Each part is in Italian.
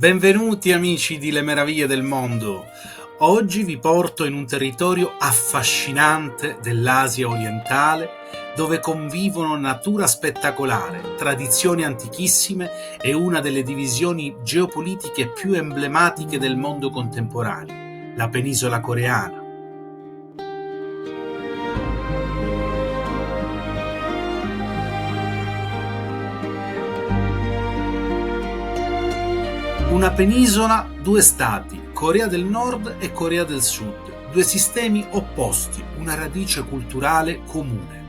Benvenuti amici di Le Meraviglie del Mondo. Oggi vi porto in un territorio affascinante dell'Asia orientale, dove convivono natura spettacolare, tradizioni antichissime e una delle divisioni geopolitiche più emblematiche del mondo contemporaneo, la penisola coreana. Una penisola, due stati, Corea del Nord e Corea del Sud, due sistemi opposti, una radice culturale comune.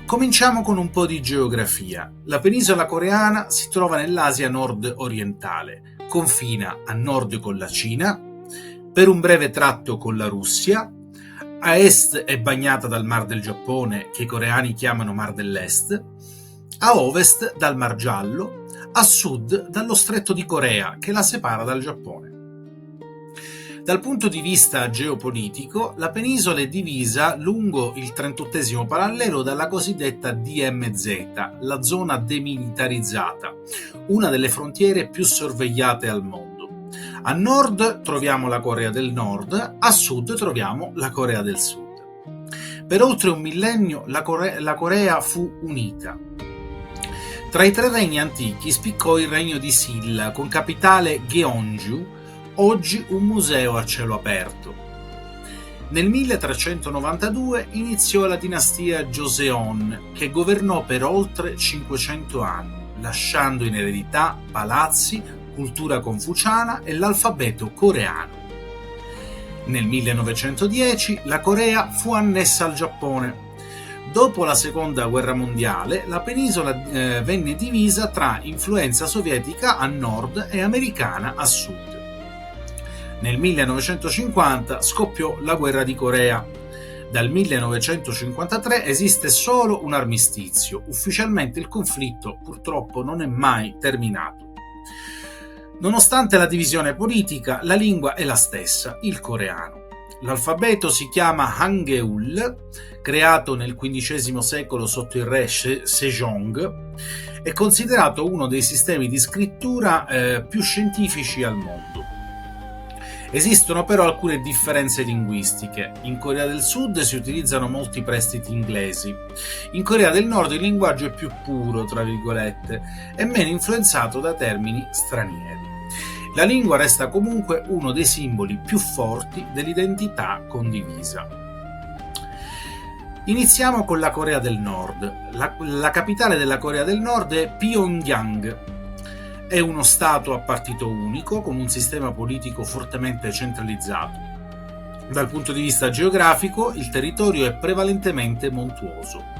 Cominciamo con un po' di geografia. La penisola coreana si trova nell'Asia nord-orientale, confina a nord con la Cina, per un breve tratto con la Russia, a est è bagnata dal Mar del Giappone, che i coreani chiamano Mar dell'Est, a ovest dal Mar Giallo, a sud dallo Stretto di Corea, che la separa dal Giappone. Dal punto di vista geopolitico, la penisola è divisa lungo il 38° parallelo dalla cosiddetta DMZ, la zona demilitarizzata, una delle frontiere più sorvegliate al mondo. A nord troviamo la Corea del Nord, a sud troviamo la Corea del Sud. Per oltre un millennio la Corea fu unita. Tra i tre regni antichi spiccò il regno di Silla, con capitale Gyeongju, oggi un museo a cielo aperto. Nel 1392 iniziò la dinastia Joseon, che governò per oltre 500 anni, lasciando in eredità palazzi, cultura confuciana e l'alfabeto coreano. Nel 1910 la Corea fu annessa al Giappone. Dopo la Seconda Guerra Mondiale, la penisola venne divisa tra influenza sovietica a nord e americana a sud. Nel 1950 scoppiò la Guerra di Corea. Dal 1953 esiste solo un armistizio. Ufficialmente il conflitto purtroppo non è mai terminato. Nonostante la divisione politica, la lingua è la stessa, il coreano. L'alfabeto si chiama Hangeull, creato nel XV secolo sotto il re Sejong, è considerato uno dei sistemi di scrittura più scientifici al mondo. Esistono però alcune differenze linguistiche. In Corea del Sud si utilizzano molti prestiti inglesi. In Corea del Nord il linguaggio è più puro, tra virgolette, e meno influenzato da termini stranieri. La lingua resta comunque uno dei simboli più forti dell'identità condivisa. Iniziamo con la Corea del Nord. La capitale della Corea del Nord è Pyongyang. È uno stato a partito unico con un sistema politico fortemente centralizzato. Dal punto di vista geografico, il territorio è prevalentemente montuoso.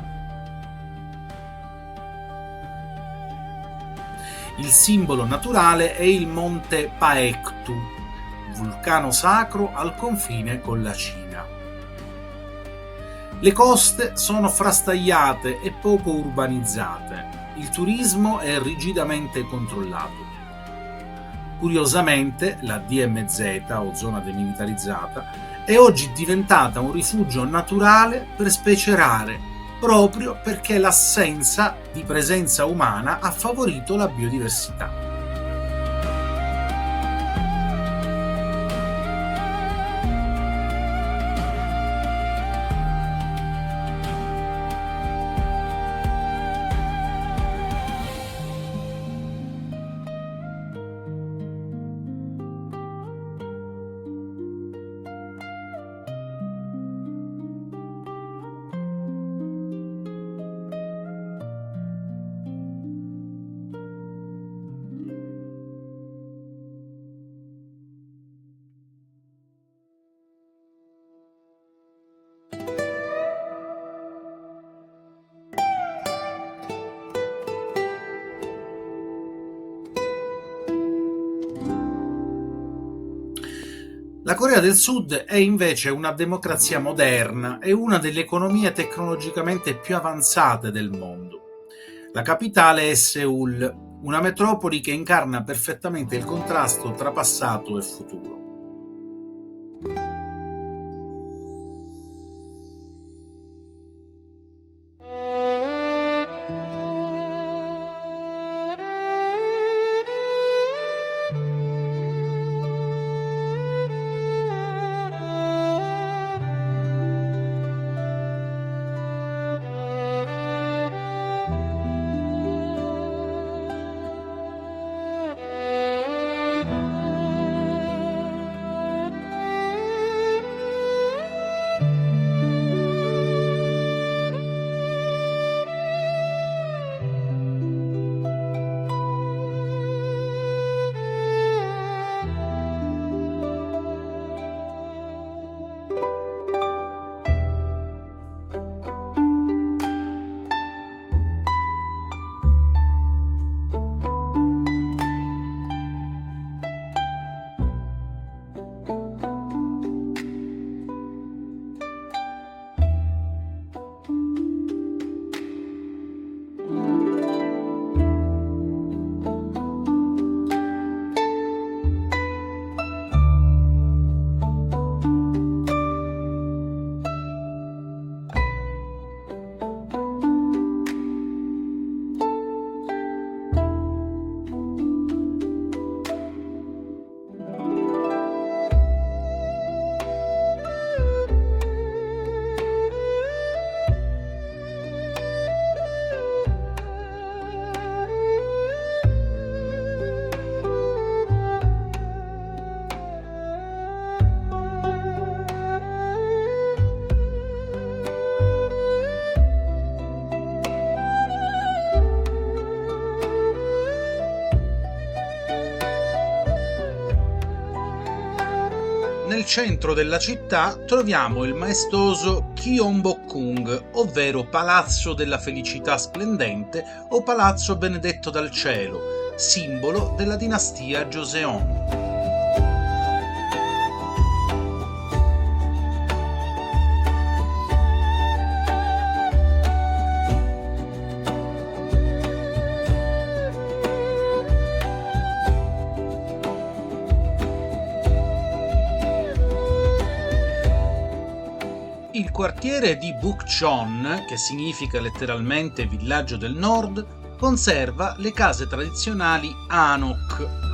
Il simbolo naturale è il monte Paektu, vulcano sacro al confine con la Cina. Le coste sono frastagliate e poco urbanizzate. Il turismo è rigidamente controllato. Curiosamente, la DMZ, o zona demilitarizzata, è oggi diventata un rifugio naturale per specie rare, proprio perché l'assenza di presenza umana ha favorito la biodiversità. La Corea del Sud è invece una democrazia moderna e una delle economie tecnologicamente più avanzate del mondo. La capitale è Seul, una metropoli che incarna perfettamente il contrasto tra passato e futuro. Nel centro della città troviamo il maestoso Gyeongbokgung, ovvero Palazzo della Felicità Splendente o Palazzo Benedetto dal Cielo, simbolo della dinastia Joseon. Il quartiere di Bukchon, che significa letteralmente villaggio del nord, conserva le case tradizionali Hanok.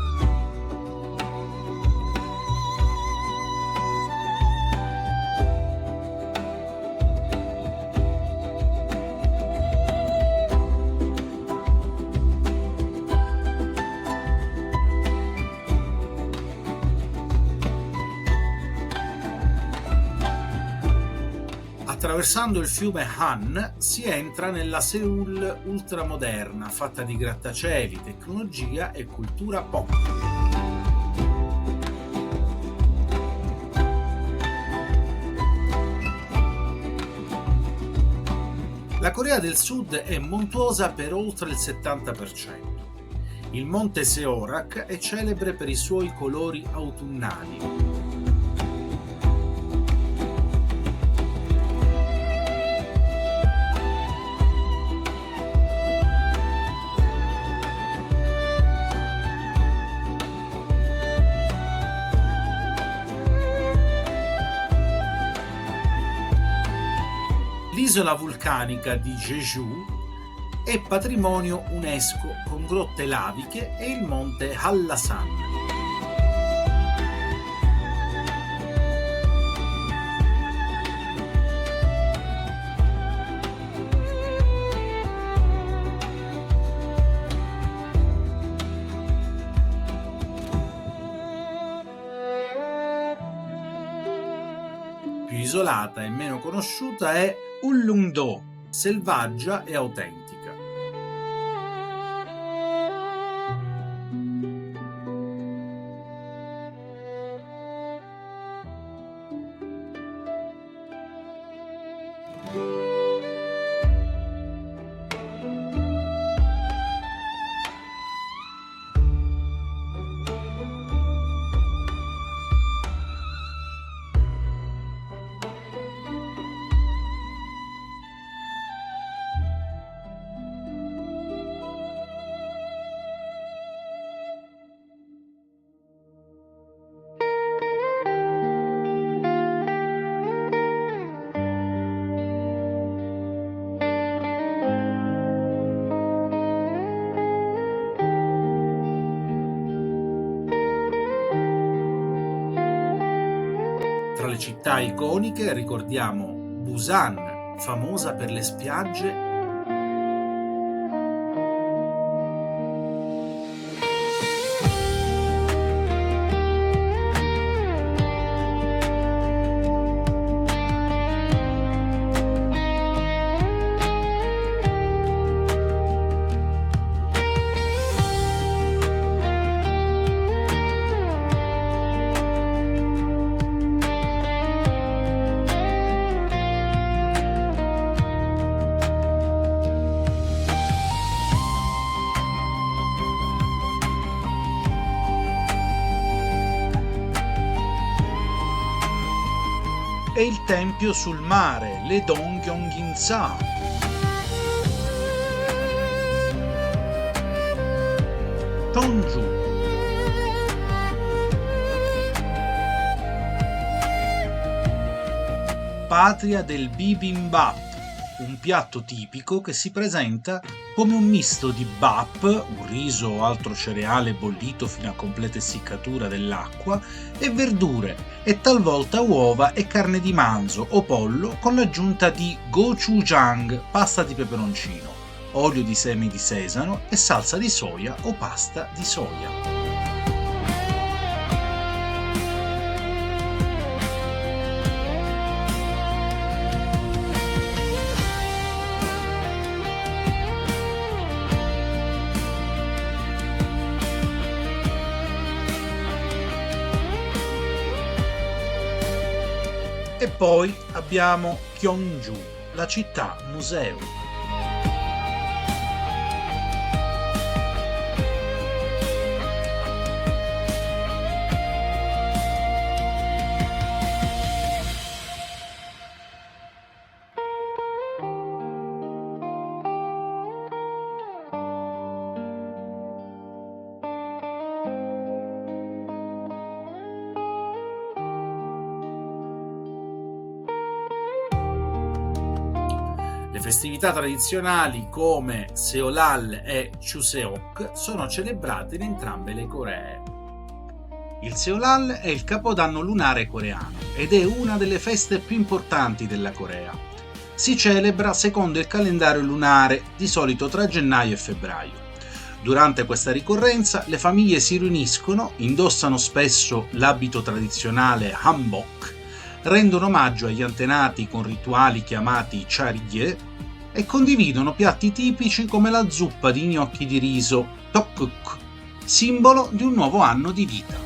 Attraversando il fiume Han si entra nella Seoul ultramoderna, fatta di grattacieli, tecnologia e cultura pop. La Corea del Sud è montuosa per oltre il 70%. Il monte Seorak è celebre per i suoi colori autunnali. L'isola vulcanica di Jeju è patrimonio UNESCO con grotte laviche e il monte Hallasan. Più isolata e meno conosciuta è Ullungdo, selvaggia e autentica. Tra le città iconiche ricordiamo Busan, famosa per le spiagge e il tempio sul mare, le Donggyeonginsa. Cheonju, patria del bibimbap, un piatto tipico che si presenta come un misto di bap, un riso o altro cereale bollito fino a completa essiccatura dell'acqua, e verdure, e talvolta uova e carne di manzo o pollo con l'aggiunta di gochujang, pasta di peperoncino, olio di semi di sesamo e salsa di soia o pasta di soia. E poi abbiamo Gyeongju, la città museo. Le festività tradizionali come Seolal e Chuseok sono celebrate in entrambe le Coree. Il Seolal è il capodanno lunare coreano ed è una delle feste più importanti della Corea. Si celebra secondo il calendario lunare, di solito tra gennaio e febbraio. Durante questa ricorrenza le famiglie si riuniscono, indossano spesso l'abito tradizionale hanbok, rendono omaggio agli antenati con rituali chiamati chargye e condividono piatti tipici come la zuppa di gnocchi di riso tteokguk, simbolo di un nuovo anno di vita.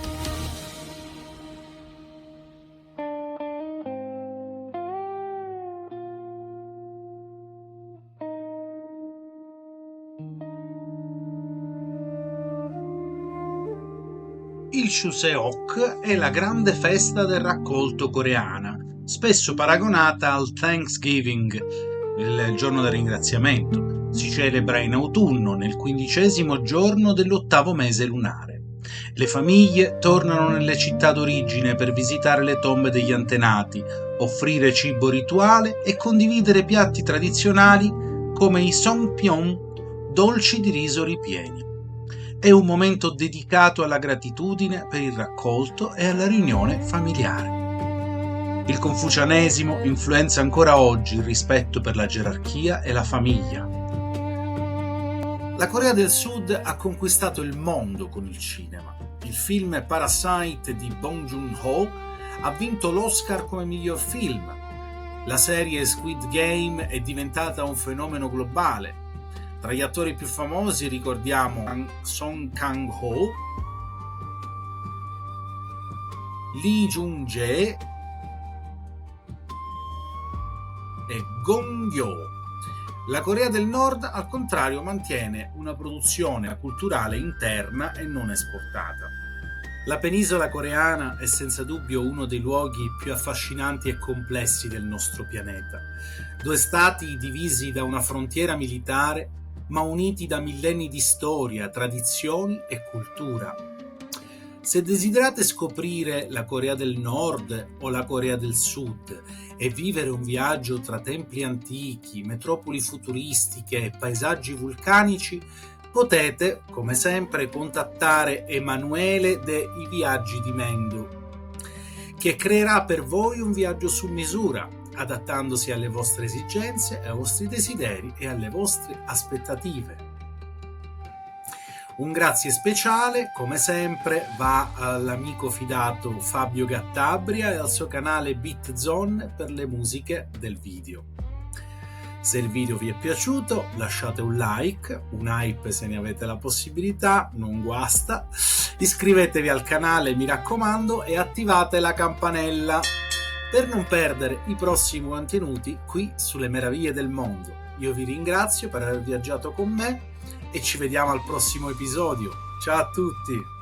Il Chuseok è la grande festa del raccolto coreana, spesso paragonata al Thanksgiving, il giorno del ringraziamento. Si celebra in autunno, nel 15° giorno dell'8° mese lunare. Le famiglie tornano nelle città d'origine per visitare le tombe degli antenati, offrire cibo rituale e condividere piatti tradizionali come i songpyeon, dolci di riso ripieni. È un momento dedicato alla gratitudine per il raccolto e alla riunione familiare. Il confucianesimo influenza ancora oggi il rispetto per la gerarchia e la famiglia. La Corea del Sud ha conquistato il mondo con il cinema. Il film Parasite di Bong Joon-ho ha vinto l'Oscar come miglior film. La serie Squid Game è diventata un fenomeno globale. Tra gli attori più famosi ricordiamo Song Kang-ho, Lee Jung-jae e Gong Yoo. La Corea del Nord, al contrario, mantiene una produzione culturale interna e non esportata. La penisola coreana è senza dubbio uno dei luoghi più affascinanti e complessi del nostro pianeta. Due stati divisi da una frontiera militare, ma uniti da millenni di storia, tradizioni e cultura. Se desiderate scoprire la Corea del Nord o la Corea del Sud e vivere un viaggio tra templi antichi, metropoli futuristiche e paesaggi vulcanici, potete, come sempre, contattare Emanuele de I Viaggi di Mendo, che creerà per voi un viaggio su misura, adattandosi alle vostre esigenze, ai vostri desideri e alle vostre aspettative. Un grazie speciale, come sempre, va all'amico fidato Fabio Gattabria e al suo canale BitZone per le musiche del video. Se il video vi è piaciuto, lasciate un like, un hype se ne avete la possibilità, non guasta, iscrivetevi al canale, mi raccomando, e attivate la campanella per non perdere i prossimi contenuti qui sulle meraviglie del mondo. Io vi ringrazio per aver viaggiato con me e ci vediamo al prossimo episodio. Ciao a tutti!